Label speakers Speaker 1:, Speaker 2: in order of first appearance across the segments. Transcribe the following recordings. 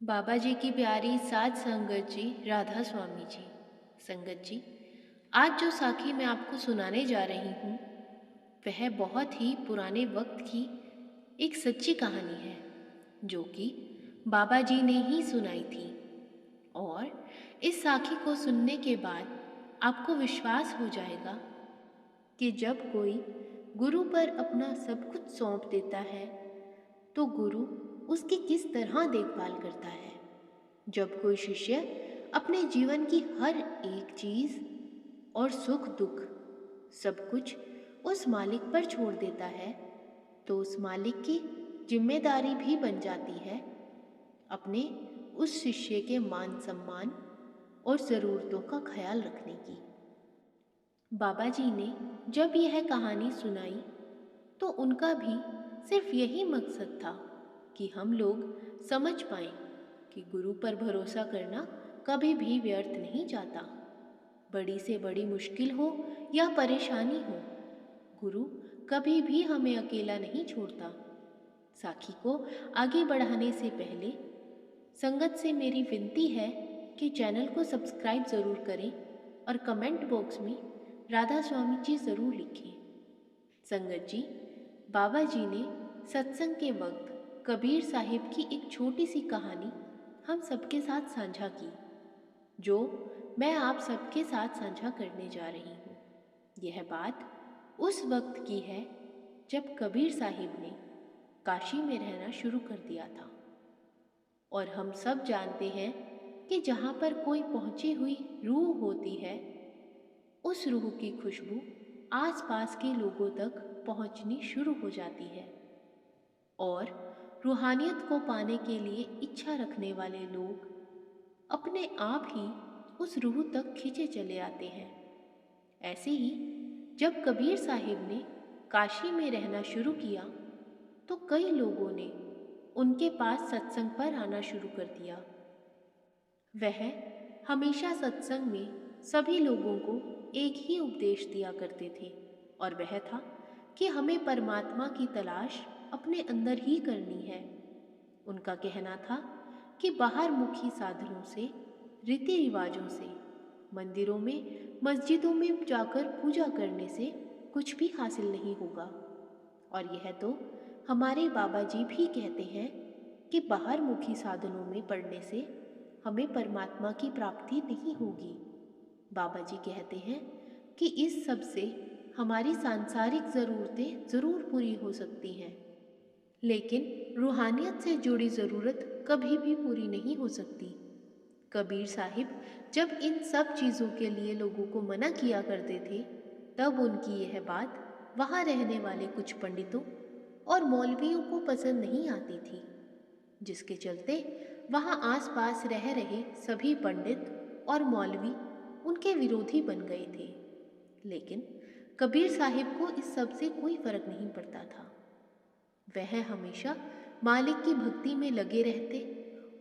Speaker 1: बाबा जी की प्यारी साध संगत जी, राधा स्वामी जी। संगत जी, आज जो साखी मैं आपको सुनाने जा रही हूँ वह बहुत ही पुराने वक्त की एक सच्ची कहानी है, जो कि बाबा जी ने ही सुनाई थी। और इस साखी को सुनने के बाद आपको विश्वास हो जाएगा कि जब कोई गुरु पर अपना सब कुछ सौंप देता है तो गुरु उसकी किस तरह देखभाल करता है। जब कोई शिष्य अपने जीवन की हर एक चीज और सुख दुख सब कुछ उस मालिक पर छोड़ देता है, तो उस मालिक की जिम्मेदारी भी बन जाती है अपने उस शिष्य के मान सम्मान और ज़रूरतों का ख्याल रखने की। बाबा जी ने जब यह कहानी सुनाई तो उनका भी सिर्फ यही मकसद था कि हम लोग समझ पाएं कि गुरु पर भरोसा करना कभी भी व्यर्थ नहीं जाता। बड़ी से बड़ी मुश्किल हो या परेशानी हो, गुरु कभी भी हमें अकेला नहीं छोड़ता। साखी को आगे बढ़ाने से पहले संगत से मेरी विनती है कि चैनल को सब्सक्राइब ज़रूर करें और कमेंट बॉक्स में राधा स्वामी जी ज़रूर लिखें। संगत जी, बाबा जी ने सत्संग के वक्त कबीर साहिब की एक छोटी सी कहानी हम सबके साथ साझा की, जो मैं आप सबके साथ साझा करने जा रही हूँ। यह बात उस वक्त की है जब कबीर साहिब ने काशी में रहना शुरू कर दिया था। और हम सब जानते हैं कि जहाँ पर कोई पहुँची हुई रूह होती है, उस रूह की खुशबू आसपास के लोगों तक पहुँचनी शुरू हो जाती है। और रूहानियत को पाने के लिए इच्छा रखने वाले लोग अपने आप ही उस रूह तक खींचे चले आते हैं। ऐसे ही जब कबीर साहिब ने काशी में रहना शुरू किया तो कई लोगों ने उनके पास सत्संग पर आना शुरू कर दिया। वह हमेशा सत्संग में सभी लोगों को एक ही उपदेश दिया करते थे, और वह था कि हमें परमात्मा की तलाश अपने अंदर ही करनी है। उनका कहना था कि बाहर मुखी साधनों से, रीति रिवाजों से, मंदिरों में मस्जिदों में जाकर पूजा करने से कुछ भी हासिल नहीं होगा। और यह तो हमारे बाबा जी भी कहते हैं कि बाहर मुखी साधनों में पढ़ने से हमें परमात्मा की प्राप्ति नहीं होगी। बाबा जी कहते हैं कि इस सब से हमारी सांसारिक ज़रूरतें ज़रूर पूरी हो सकती हैं, लेकिन रूहानियत से जुड़ी ज़रूरत कभी भी पूरी नहीं हो सकती। कबीर साहिब जब इन सब चीज़ों के लिए लोगों को मना किया करते थे, तब उनकी यह बात वहाँ रहने वाले कुछ पंडितों और मौलवियों को पसंद नहीं आती थी, जिसके चलते वहाँ आसपास रह रहे सभी पंडित और मौलवी उनके विरोधी बन गए थे। लेकिन कबीर साहिब को इस सब से कोई फर्क नहीं पड़ता था। वह हमेशा मालिक की भक्ति में लगे रहते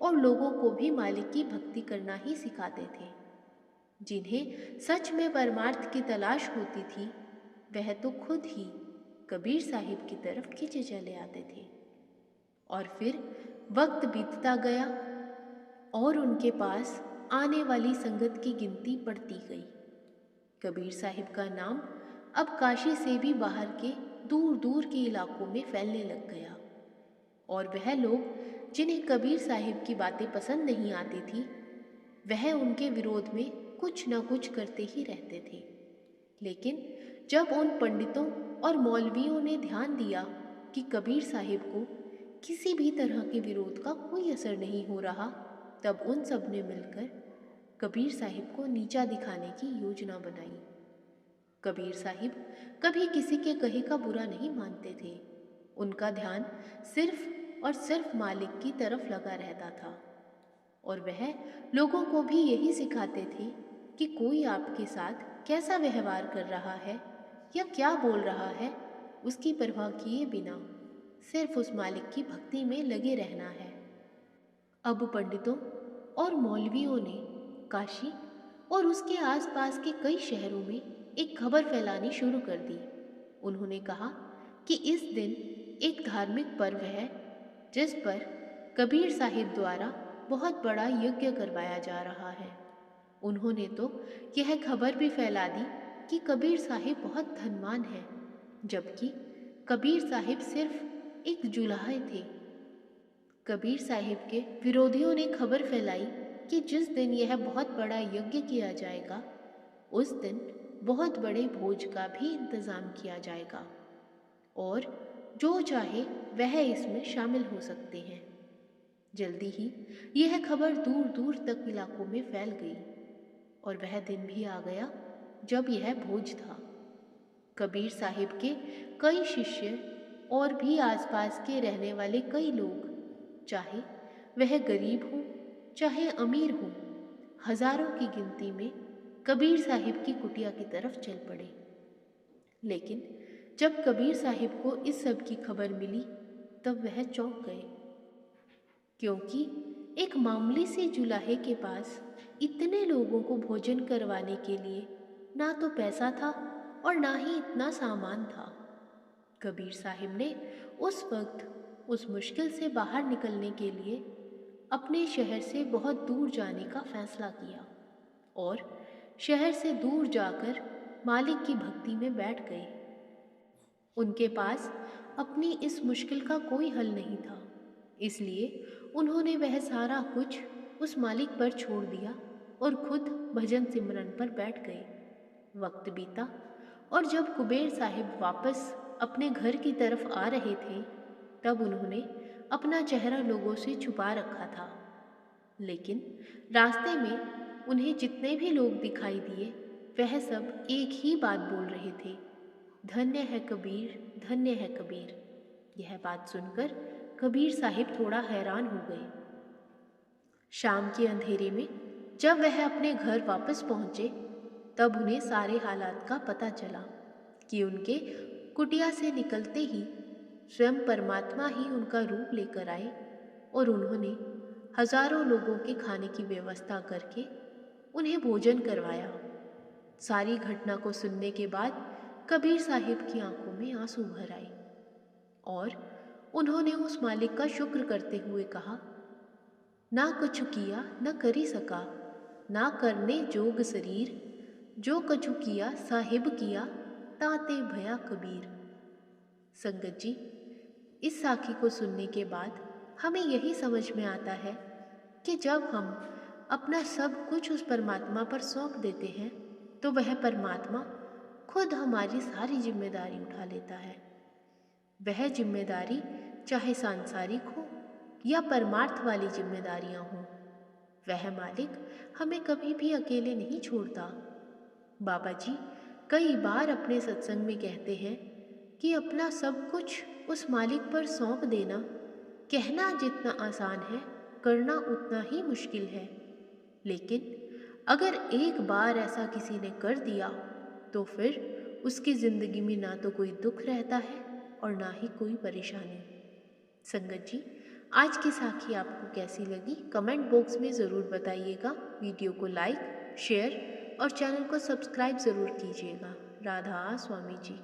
Speaker 1: और लोगों को भी मालिक की भक्ति करना ही सिखाते थे। जिन्हें सच में परमार्थ की तलाश होती थी, वह तो खुद ही कबीर साहिब की तरफ खींचे चले आते थे। और फिर वक्त बीतता गया और उनके पास आने वाली संगत की गिनती बढ़ती गई। कबीर साहिब का नाम अब काशी से भी बाहर के दूर दूर के इलाकों में फैलने लग गया, और वह लोग जिन्हें कबीर साहिब की बातें पसंद नहीं आती थी, वह उनके विरोध में कुछ न कुछ करते ही रहते थे। लेकिन जब उन पंडितों और मौलवियों ने ध्यान दिया कि कबीर साहिब को किसी भी तरह के विरोध का कोई असर नहीं हो रहा, तब उन सब ने मिलकर कबीर साहिब को नीचा दिखाने की योजना बनाई। कबीर साहिब कभी किसी के कहे का बुरा नहीं मानते थे। उनका ध्यान सिर्फ और सिर्फ मालिक की तरफ लगा रहता था, और वह लोगों को भी यही सिखाते थे कि कोई आपके साथ कैसा व्यवहार कर रहा है या क्या बोल रहा है, उसकी परवाह किए बिना सिर्फ उस मालिक की भक्ति में लगे रहना है। अब पंडितों और मौलवियों ने काशी और उसके आसपास के कई शहरों में एक खबर फैलानी शुरू कर दी। उन्होंने कहा कि इस दिन एक धार्मिक पर्व है जिस पर कबीर साहिब द्वारा बहुत बड़ा यज्ञ करवाया जा रहा है। उन्होंने तो यह खबर भी फैला दी कि कबीर साहिब बहुत धनवान हैं, जबकि कबीर साहिब सिर्फ एक जुलाहे थे। कबीर साहिब के विरोधियों ने खबर फैलाई कि जिस दिन यह बहुत बड़ा यज्ञ किया जाएगा, उस दिन बहुत बड़े भोज का भी इंतज़ाम किया जाएगा और जो चाहे वह इसमें शामिल हो सकते हैं। जल्दी ही यह खबर दूर दूर तक इलाकों में फैल गई और वह दिन भी आ गया जब यह भोज था। कबीर साहिब के कई शिष्य और भी आसपास के रहने वाले कई लोग, चाहे वह गरीब हो चाहे अमीर हो, हजारों की गिनती में कबीर साहिब की कुटिया की तरफ चल पड़े। लेकिन जब कबीर साहिब को इस सब की खबर मिली तब वह चौंक गए, क्योंकि एक मामूली से जुलाहे के पास इतने लोगों को भोजन करवाने के लिए ना तो पैसा था और ना ही इतना सामान था। कबीर साहिब ने उस वक्त उस मुश्किल से बाहर निकलने के लिए अपने शहर से बहुत दूर जाने का फैसला किया और शहर से दूर जाकर मालिक की भक्ति में बैठ गए। उनके पास अपनी इस मुश्किल का कोई हल नहीं था, इसलिए उन्होंने वह सारा कुछ उस मालिक पर छोड़ दिया और खुद भजन सिमरन पर बैठ गए। वक्त बीता और जब कुबेर साहिब वापस अपने घर की तरफ आ रहे थे, तब उन्होंने अपना चेहरा लोगों से छुपा रखा था। लेकिन रास्ते में उन्हें जितने भी लोग दिखाई दिए, वह सब एक ही बात बोल रहे थे, धन्य है कबीर, धन्य है कबीर। यह बात सुनकर कबीर साहिब थोड़ा हैरान हो गए। शाम के अंधेरे में जब वह अपने घर वापस पहुंचे, तब उन्हें सारे हालात का पता चला कि उनके कुटिया से निकलते ही स्वयं परमात्मा ही उनका रूप लेकर आए और उन्होंने हजारों लोगों के खाने की व्यवस्था करके उन्हें भोजन करवाया। सारी घटना को सुनने के बाद कबीर साहिब की आंखों में आंसू भर आए और उन्होंने उस मालिक का शुक्र करते हुए कहा, ना कछु किया न करी सका, ना करने जोग शरीर, जो कछु किया साहिब किया, ताते भया कबीर। संगत जी, इस साखी को सुनने के बाद हमें यही समझ में आता है कि जब हम अपना सब कुछ उस परमात्मा पर सौंप देते हैं, तो वह परमात्मा खुद हमारी सारी जिम्मेदारी उठा लेता है। वह जिम्मेदारी चाहे सांसारिक हो या परमार्थ वाली जिम्मेदारियां हों, वह मालिक हमें कभी भी अकेले नहीं छोड़ता। बाबा जी कई बार अपने सत्संग में कहते हैं कि अपना सब कुछ उस मालिक पर सौंप देना, कहना जितना आसान है, करना उतना ही मुश्किल है। लेकिन अगर एक बार ऐसा किसी ने कर दिया, तो फिर उसकी ज़िंदगी में ना तो कोई दुख रहता है और ना ही कोई परेशानी। संगत जी, आज की साखी आपको कैसी लगी कमेंट बॉक्स में ज़रूर बताइएगा। वीडियो को लाइक, शेयर और चैनल को सब्सक्राइब ज़रूर कीजिएगा। राधा स्वामी जी।